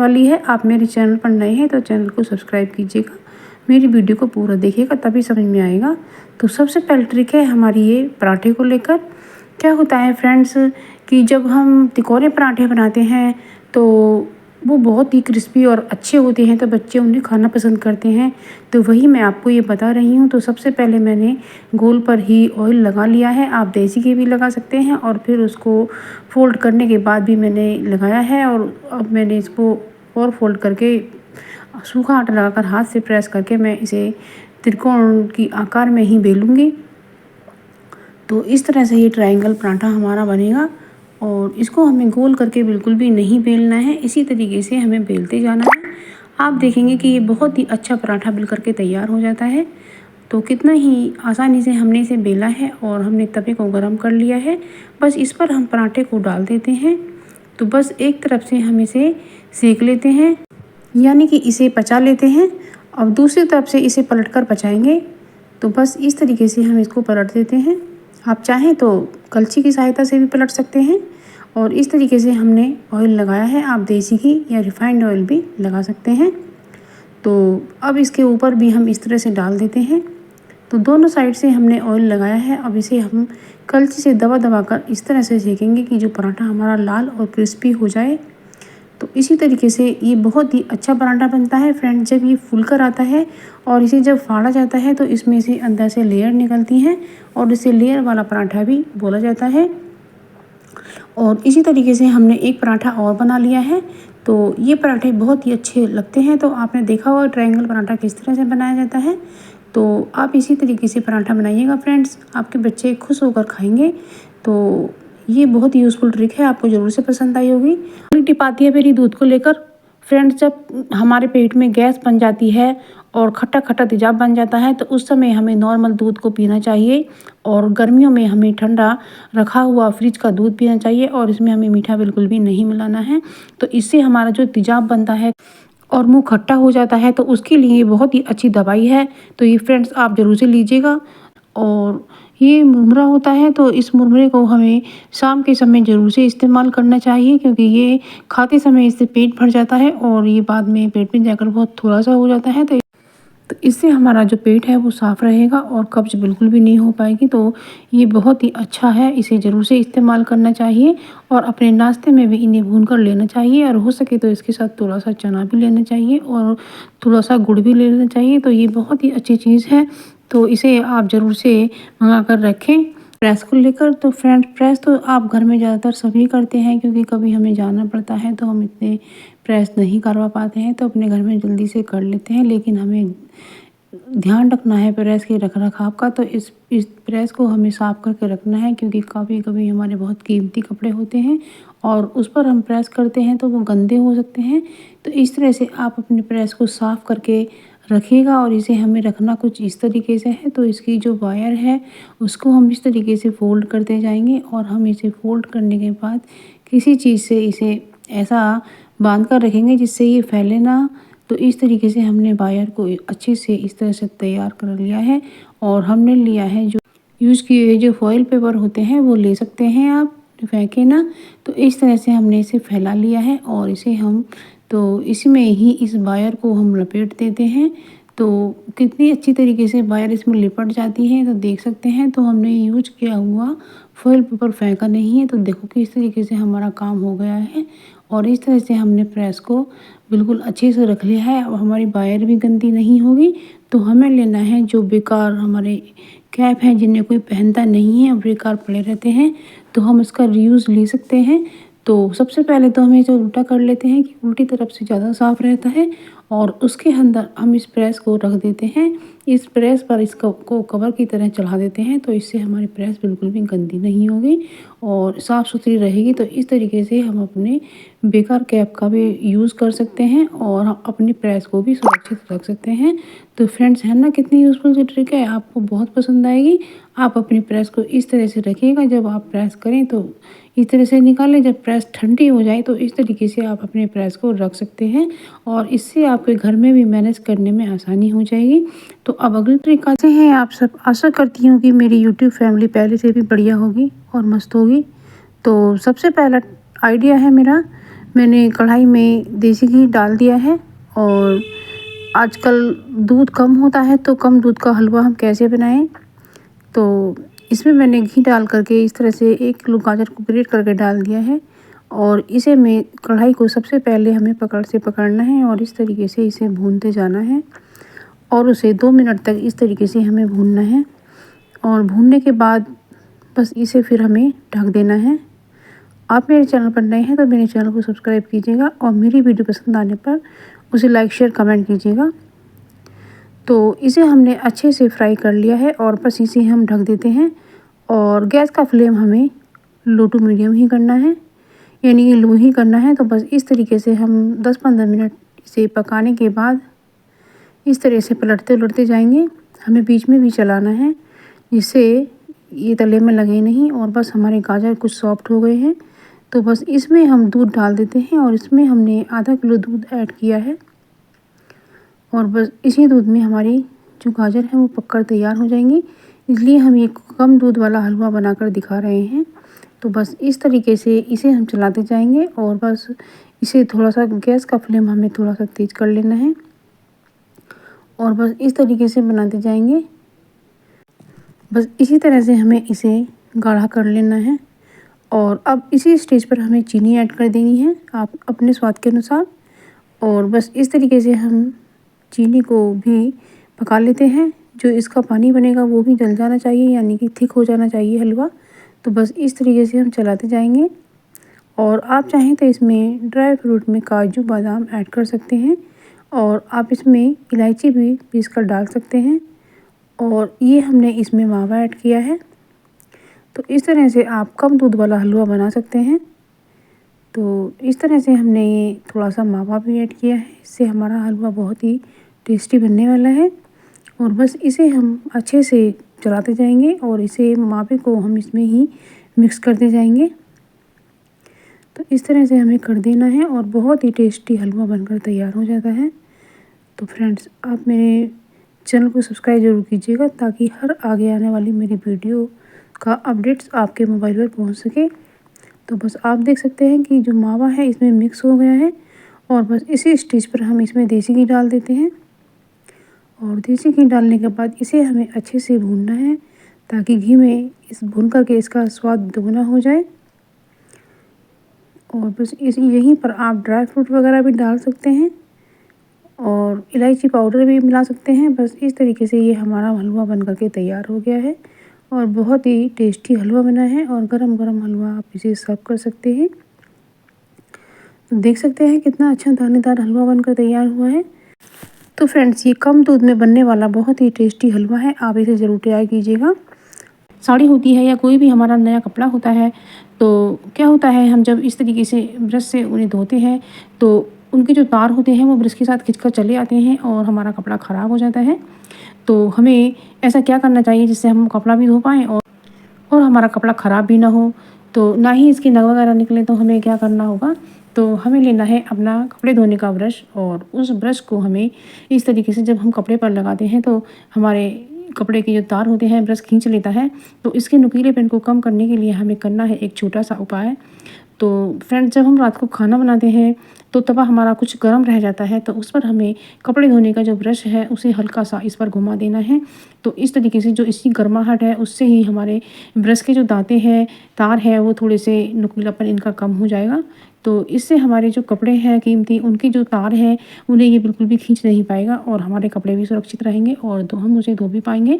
वाली है। आप मेरे चैनल पर नए हैं तो चैनल को सब्सक्राइब कीजिएगा, मेरी वीडियो को पूरा देखिएगा, तभी समझ में आएगा। तो सबसे पहली ट्रिक है हमारी ये पराठे को लेकर। क्या होता है फ्रेंड्स कि जब हम तिकोने पराठे बनाते हैं तो वो बहुत ही क्रिस्पी और अच्छे होते हैं, तो बच्चे उन्हें खाना पसंद करते हैं। तो वही मैं आपको ये बता रही हूँ। तो सबसे पहले मैंने गोल पर ही ऑयल लगा लिया है, आप देसी घी भी लगा सकते हैं, और फिर उसको फोल्ड करने के बाद भी मैंने लगाया है। और अब मैंने इसको और फोल्ड करके सूखा आटा लगाकर हाथ से प्रेस करके मैं इसे त्रिकोण की आकार में ही बेलूँगी। तो इस तरह से ये ट्रायंगल पराठा हमारा बनेगा, और इसको हमें गोल करके बिल्कुल भी नहीं बेलना है, इसी तरीके से हमें बेलते जाना है। आप देखेंगे कि ये बहुत ही अच्छा पराठा बिल करके तैयार हो जाता है। तो कितना ही आसानी से हमने इसे बेला है और हमने तवे को गर्म कर लिया है। बस इस पर हम पराठे को डाल देते हैं। तो बस एक तरफ से हम इसे सेक लेते हैं, यानी कि इसे पचा लेते हैं। अब दूसरी तरफ से इसे पलटकर पचाएंगे। तो बस इस तरीके से हम इसको पलट देते हैं। आप चाहें तो कलछी की सहायता से भी पलट सकते हैं। और इस तरीके से हमने ऑयल लगाया है, आप देसी घी या रिफाइंड ऑयल भी लगा सकते हैं। तो अब इसके ऊपर भी हम इस तरह से डाल देते हैं। तो दोनों साइड से हमने ऑयल लगाया है। अब इसे हम कलछी से दबा दबा कर इस तरह से सेकेंगे कि जो पराठा हमारा लाल और क्रिस्पी हो जाए। तो इसी तरीके से ये बहुत ही अच्छा पराठा बनता है फ्रेंड। जब ये फूल कर आता है और इसे जब फाड़ा जाता है तो इसमें से अंदर से लेयर निकलती हैं, और इसे लेयर वाला पराठा भी बोला जाता है। और इसी तरीके से हमने एक पराठा और बना लिया है। तो ये पराठे बहुत ही अच्छे लगते हैं। तो आपने देखा होगा ट्रायंगल पराठा किस तरह से बनाया जाता है। तो आप इसी तरीके से पराठा बनाइएगा फ्रेंड्स, आपके बच्चे खुश होकर खाएंगे। तो ये बहुत ही यूज़फुल ट्रिक है, आपको ज़रूर से पसंद आई होगी। अगली टिप आती है मेरी दूध को लेकर। फ्रेंड्स, जब हमारे पेट में गैस बन जाती है और खट्टा खट्टा तेजाब बन जाता है तो उस समय हमें नॉर्मल दूध को पीना चाहिए। और गर्मियों में हमें ठंडा रखा हुआ फ्रिज का दूध पीना चाहिए, और इसमें हमें मीठा बिल्कुल भी नहीं मिलाना है। तो इससे हमारा जो तेजाब बनता है और मुंह खट्टा हो जाता है, तो उसके लिए बहुत ही अच्छी दवाई है। तो ये फ्रेंड्स आप ज़रूर से लीजिएगा। और ये मुरमुरा होता है, तो इस मुरमुरे को हमें शाम के समय ज़रूर से इस्तेमाल करना चाहिए, क्योंकि ये खाते समय इससे पेट भर जाता है और ये बाद में पेट में जाकर बहुत थोड़ा सा हो जाता है। तो इससे हमारा जो पेट है वो साफ़ रहेगा और कब्ज़ बिल्कुल भी नहीं हो पाएगी। तो ये बहुत ही अच्छा है, इसे ज़रूर से इस्तेमाल करना चाहिए। और अपने नाश्ते में भी इन्हें भून कर लेना चाहिए, और हो सके तो इसके साथ थोड़ा सा चना भी लेना चाहिए और थोड़ा सा गुड़ भी ले लेना चाहिए। तो ये बहुत ही अच्छी चीज़ है, तो इसे आप ज़रूर से मंगा कर रखें। प्रेस को लेकर, तो फ्रेंड प्रेस तो आप घर में ज़्यादातर सभी करते हैं, क्योंकि कभी हमें जाना पड़ता है तो हम इतने प्रेस नहीं करवा पाते हैं, तो अपने घर में जल्दी से कर लेते हैं। लेकिन हमें ध्यान रखना है प्रेस के रख रखाव का। तो इस प्रेस को हमें साफ़ करके रखना है, क्योंकि कभी कभी हमारे बहुत कीमती कपड़े होते हैं और उस पर हम प्रेस करते हैं तो वो गंदे हो सकते हैं। तो इस तरह से आप अपने प्रेस को साफ़ करके रखिएगा। और इसे हमें रखना कुछ इस तरीके से है। तो इसकी जो वायर है उसको हम इस तरीके से फोल्ड करते जाएंगे, और हम इसे फोल्ड करने के बाद किसी चीज़ से इसे ऐसा बांध कर रखेंगे जिससे ये फैले ना। तो इस तरीके से हमने वायर को अच्छे से इस तरह से तैयार कर लिया है। और हमने लिया है जो यूज़ किए हुए जो फॉइल पेपर होते हैं वो ले सकते हैं आप, फेंके ना। तो इस तरह से हमने इसे फैला लिया है, और इसे हम तो इसमें ही इस वायर को हम लपेट देते हैं। तो कितनी अच्छी तरीके से वायर इसमें लिपट जाती है, तो देख सकते हैं। तो हमने यूज किया हुआ फॉइल पेपर फेंका नहीं है। तो देखो कि इस तरीके से हमारा काम हो गया है, और इस तरह से हमने प्रेस को बिल्कुल अच्छे से रख लिया है। अब हमारी वायर भी गंदी नहीं होगी। तो हमें लेना है जो बेकार हमारे कैप हैं जिन्हें कोई पहनता नहीं है, बेकार पड़े रहते हैं, तो हम इसका रीयूज़ ले सकते हैं। तो सबसे पहले तो हमें इसे उल्टा कर लेते हैं कि उल्टी तरफ से ज़्यादा साफ़ रहता है, और उसके अंदर हम इस प्रेस को रख देते हैं। इस प्रेस पर इसको कवर की तरह चढ़ा देते हैं, तो इससे हमारी प्रेस बिल्कुल भी गंदी नहीं होगी और साफ़ सुथरी रहेगी। तो इस तरीके से हम अपने बेकार कैप का भी यूज़ कर सकते हैं, और हम अपनी प्रेस को भी सुरक्षित रख सकते हैं। तो फ्रेंड्स, है ना कितनी यूज़फुल सी ट्रिक है, आपको बहुत पसंद आएगी। आप अपनी प्रेस को इस तरह से रखिएगा, जब आप प्रेस करें तो इस तरह से निकालें। जब प्रेस ठंडी हो जाए तो इस तरीके से आप अपने प्रेस को रख सकते हैं, और इससे आपके घर में भी मैनेज करने में आसानी हो जाएगी। तो अब अगली ट्रिक आते हैं। आप सब आशा करती हूँ कि मेरी यूट्यूब फैमिली पहले से भी बढ़िया होगी और मस्त होगी। तो सबसे पहला आइडिया है मेरा, मैंने कढ़ाई में देसी घी डाल दिया है। और आजकल दूध कम होता है तो कम दूध का हलवा हम कैसे बनाएं, तो इसमें मैंने घी डाल करके इस तरह से 1 किलो गाजर को ग्रेट करके डाल दिया है। और इसे मैं कढ़ाई को सबसे पहले हमें पकड़ से पकड़ना है और इस तरीके से इसे भूनते जाना है और उसे 2 मिनट तक इस तरीके से हमें भूनना है। और भूनने के बाद बस इसे फिर हमें ढक देना है। आप मेरे चैनल पर नए हैं तो मेरे चैनल को सब्सक्राइब कीजिएगा और मेरी वीडियो पसंद आने पर उसे लाइक शेयर कमेंट कीजिएगा। तो इसे हमने अच्छे से फ्राई कर लिया है और बस इसे हम ढक देते हैं। और गैस का फ्लेम हमें लो टू मीडियम ही करना है, यानी कि लो ही करना है। तो बस इस तरीके से हम 10-15 मिनट इसे पकाने के बाद इस तरह से पलटते उलटते जाएंगे। हमें बीच में भी चलाना है जिससे ये तले में लगे नहीं। और बस हमारे गाजर कुछ सॉफ्ट हो गए हैं तो बस इसमें हम दूध डाल देते हैं और इसमें हमने आधा किलो दूध ऐड किया है। और बस इसी दूध में हमारी जो गाजर है वो पककर तैयार हो जाएंगी, इसलिए हम ये कम दूध वाला हलवा बनाकर दिखा रहे हैं। तो बस इस तरीके से इसे हम चलाते जाएंगे और बस इसे थोड़ा सा गैस का फ्लेम हमें थोड़ा सा तेज़ कर लेना है और बस इस तरीके से बनाते जाएंगे। बस इसी तरह से हमें इसे गाढ़ा कर लेना है। और अब इसी स्टेज पर हमें चीनी ऐड कर देनी है आप अपने स्वाद के अनुसार। और बस इस तरीके से हम चीनी को भी पका लेते हैं। जो इसका पानी बनेगा वो भी जल जाना चाहिए, यानी कि थिक हो जाना चाहिए हलवा। तो बस इस तरीके से हम चलाते जाएंगे। और आप चाहें तो इसमें ड्राई फ्रूट में काजू बादाम ऐड कर सकते हैं और आप इसमें इलायची भी पीस कर डाल सकते हैं। और ये हमने इसमें मावा ऐड किया है। तो इस तरह से आप कम दूध वाला हलवा बना सकते हैं। तो इस तरह से हमने ये थोड़ा सा मावा भी ऐड किया है, इससे हमारा हलवा बहुत ही टेस्टी बनने वाला है। और बस इसे हम अच्छे से चलाते जाएंगे और इसे मावे को हम इसमें ही मिक्स करते जाएंगे। तो इस तरह से हमें कर देना है और बहुत ही टेस्टी हलवा बनकर तैयार हो जाता है। तो फ्रेंड्स, आप मेरे चैनल को सब्सक्राइब ज़रूर कीजिएगा ताकि हर आगे आने वाली मेरी वीडियो का अपडेट्स आपके मोबाइल पर पहुंच सके। तो बस आप देख सकते हैं कि जो मावा है इसमें मिक्स हो गया है। और बस इसी स्टेज पर हम इसमें देसी घी डाल देते हैं। और देसी घी डालने के बाद इसे हमें अच्छे से भूनना है ताकि घी में इस भून करके इसका स्वाद दोगुना हो जाए। और बस इस यहीं पर आप ड्राई फ्रूट वगैरह भी डाल सकते हैं और इलायची पाउडर भी मिला सकते हैं। बस इस तरीके से ये हमारा हलवा बन करके तैयार हो गया है और बहुत ही टेस्टी हलवा बना है। और गरम गरम हलवा आप इसे सर्व कर सकते हैं। तो देख सकते हैं कितना अच्छा दानेदार हलवा बनकर तैयार हुआ है। तो फ्रेंड्स, ये कम दूध में बनने वाला बहुत ही टेस्टी हलवा है, आप इसे ज़रूर ट्राई कीजिएगा। साड़ी होती है या कोई भी हमारा नया कपड़ा होता है तो क्या होता है, हम जब इस तरीके से ब्रश से उन्हें धोते हैं तो उनके जो तार होते हैं वो ब्रश के साथ खिंचकर चले आते हैं और हमारा कपड़ा ख़राब हो जाता है। तो हमें ऐसा क्या करना चाहिए जिससे हम कपड़ा भी धो पाएँ और हमारा कपड़ा ख़राब भी ना हो, तो ना ही इसके नग वगैरह निकले। तो हमें क्या करना होगा, तो हमें लेना है अपना कपड़े धोने का ब्रश और उस ब्रश को हमें इस तरीके से जब हम कपड़े पर लगाते हैं तो हमारे कपड़े के जो तार होते हैं ब्रश खींच लेता है। तो इसके नुकीलेपन को कम करने के लिए हमें करना है एक छोटा सा उपाय। तो फ्रेंड्स, जब हम रात को खाना बनाते हैं तो तवा हमारा कुछ गर्म रह जाता है तो उस पर हमें कपड़े धोने का जो ब्रश है उसे हल्का सा इस पर घुमा देना है। तो इस तरीके से जो इसकी गर्माहट है उससे ही हमारे ब्रश के जो दांते हैं, तार है, वो थोड़े से नुकीलापन इनका कम हो जाएगा। तो इससे हमारे जो कपड़े हैं कीमती, उनकी जो तार हैं उन्हें ये बिल्कुल भी खींच नहीं पाएगा और हमारे कपड़े भी सुरक्षित रहेंगे और हम उसे धो भी पाएंगे।